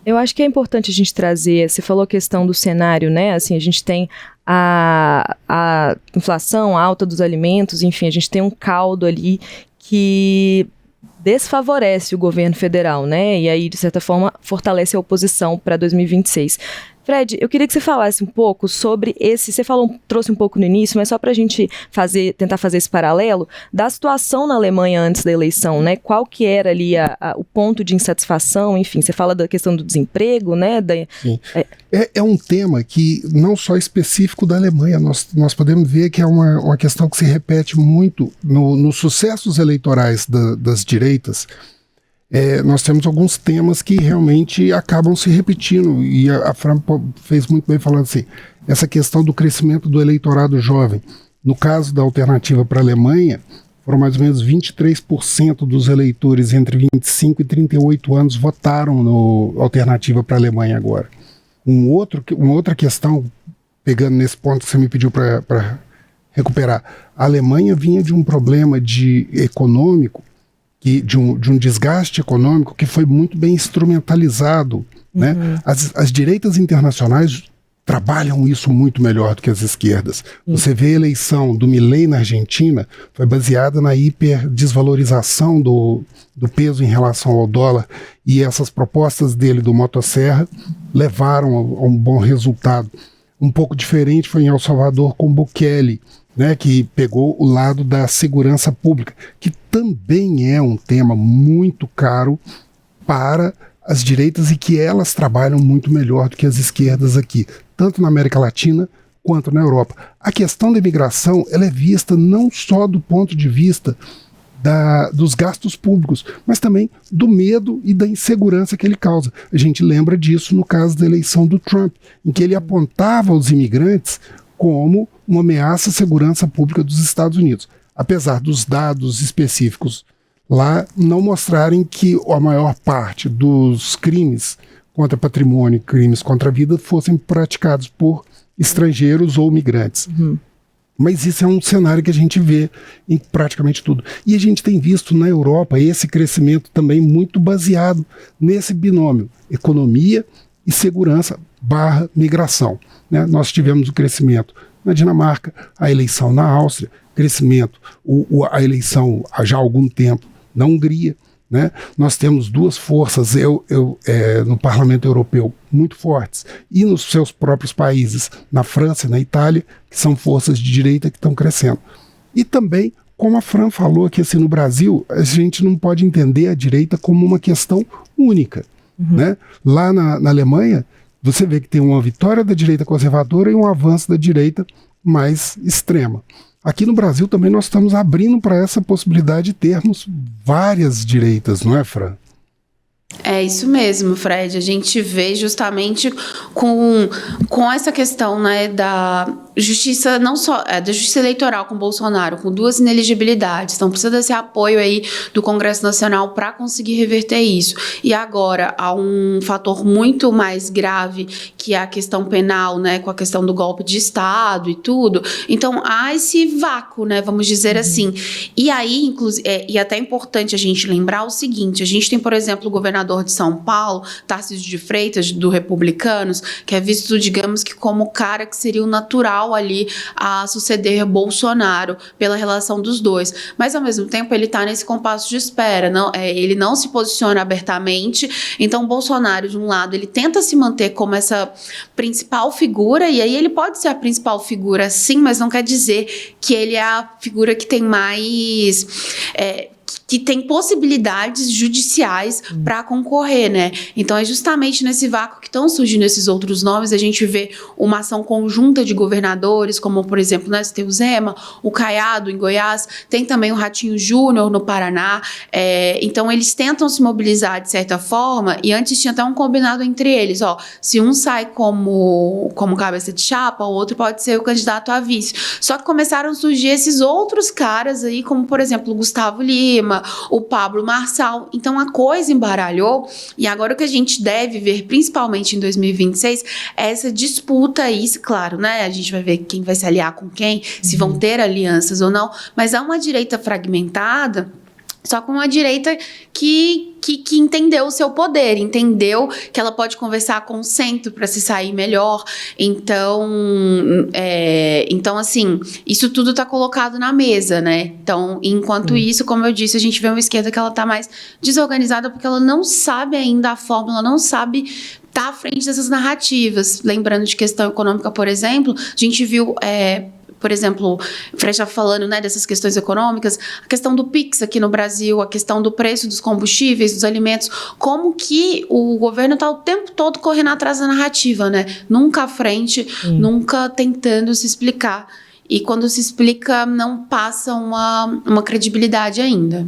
Eu acho que é importante a gente trazer, você falou a questão do cenário, né? Assim, a gente tem a inflação, a alta dos alimentos, enfim, a gente tem um caldo ali que desfavorece o governo federal, né? E aí, de certa forma, fortalece a oposição para 2026. Fred, eu queria que você falasse um pouco sobre você trouxe um pouco no início, mas só para a gente tentar fazer esse paralelo da situação na Alemanha antes da eleição, né? Qual que era ali o ponto de insatisfação, enfim, você fala da questão do desemprego, né? Sim. É um tema que não só específico da Alemanha, nós podemos ver que é uma questão que se repete muito nos sucessos eleitorais das direitas. Nós temos alguns temas que realmente acabam se repetindo, e a Fran fez muito bem falando assim, essa questão do crescimento do eleitorado jovem. No caso da alternativa para a Alemanha, foram mais ou menos 23% dos eleitores entre 25 e 38 anos votaram no alternativa para a Alemanha agora. Uma outra questão, pegando nesse ponto que você me pediu para recuperar, a Alemanha vinha de um problema econômico, de um desgaste econômico que foi muito bem instrumentalizado. Né? As direitas internacionais trabalham isso muito melhor do que as esquerdas. Você vê a eleição do Milei na Argentina, foi baseada na hiperdesvalorização do peso em relação ao dólar, e essas propostas dele do motosserra levaram a um bom resultado. Um pouco diferente foi em El Salvador com Bukele, né, que pegou o lado da segurança pública, que também é um tema muito caro para as direitas e que elas trabalham muito melhor do que as esquerdas aqui, tanto na América Latina quanto na Europa. A questão da imigração, ela é vista não só do ponto de vista dos gastos públicos, mas também do medo e da insegurança que ele causa. A gente lembra disso no caso da eleição do Trump, em que ele apontava os imigrantes como uma ameaça à segurança pública dos Estados Unidos, apesar dos dados específicos lá não mostrarem que a maior parte dos crimes contra patrimônio e crimes contra a vida fossem praticados por estrangeiros ou migrantes. Mas isso é um cenário que a gente vê em praticamente tudo. E a gente tem visto na Europa esse crescimento também muito baseado nesse binômio, economia e segurança / migração. Né? Nós tivemos o crescimento na Dinamarca, a eleição na Áustria, crescimento, a eleição já há algum tempo na Hungria. Né? Nós temos duas forças no Parlamento Europeu muito fortes, e nos seus próprios países, na França e na Itália, que são forças de direita que estão crescendo. E também, como a Fran falou aqui, assim, no Brasil, a gente não pode entender a direita como uma questão única. Né? Lá na Alemanha, você vê que tem uma vitória da direita conservadora e um avanço da direita mais extrema. Aqui no Brasil também nós estamos abrindo para essa possibilidade de termos várias direitas, não é, Fran? É isso mesmo, Fred. A gente vê justamente com essa questão, né, da justiça, não só da justiça eleitoral com Bolsonaro, com 2 inelegibilidades. Então precisa desse apoio aí do Congresso Nacional para conseguir reverter isso. E agora há um fator muito mais grave, que é a questão penal, né, com a questão do golpe de Estado e tudo. Então há esse vácuo, né, vamos dizer assim. E aí, e até é importante a gente lembrar o seguinte: a gente tem, por exemplo, o governador de São Paulo, Tarcísio de Freitas, do Republicanos, que é visto, digamos que como o cara que seria o natural ali a suceder Bolsonaro pela relação dos dois. Mas, ao mesmo tempo, ele está nesse compasso de espera. Ele não se posiciona abertamente. Então, Bolsonaro, de um lado, ele tenta se manter como essa principal figura, e aí ele pode ser a principal figura, sim, mas não quer dizer que ele é a figura que tem mais... que tem possibilidades judiciais para concorrer, né? Então é justamente nesse vácuo que estão surgindo esses outros nomes. A gente vê uma ação conjunta de governadores, como, por exemplo, né, tem o Zema, o Caiado em Goiás, tem também o Ratinho Júnior no Paraná. Então eles tentam se mobilizar de certa forma, e antes tinha até um combinado entre eles, se um sai como cabeça de chapa, o outro pode ser o candidato a vice. Só que começaram a surgir esses outros caras aí, como, por exemplo, o Gustavo Lima, o Pablo Marçal. Então a coisa embaralhou, e agora o que a gente deve ver, principalmente em 2026, é essa disputa aí, claro, né? A gente vai ver quem vai se aliar com quem, se vão ter alianças ou não, mas há uma direita fragmentada Só com uma direita que entendeu o seu poder, entendeu que ela pode conversar com o centro para se sair melhor. Então, assim, isso tudo está colocado na mesa, né? Então, enquanto isso, como eu disse, a gente vê uma esquerda que ela está mais desorganizada porque ela não sabe ainda a fórmula, não sabe estar à frente dessas narrativas. Lembrando de questão econômica, por exemplo, a gente viu... por exemplo, o Fred estava falando, né, dessas questões econômicas, a questão do PIX aqui no Brasil, a questão do preço dos combustíveis, dos alimentos, como que o governo está o tempo todo correndo atrás da narrativa, né? Nunca à frente, nunca tentando se explicar. E quando se explica, não passa uma credibilidade ainda.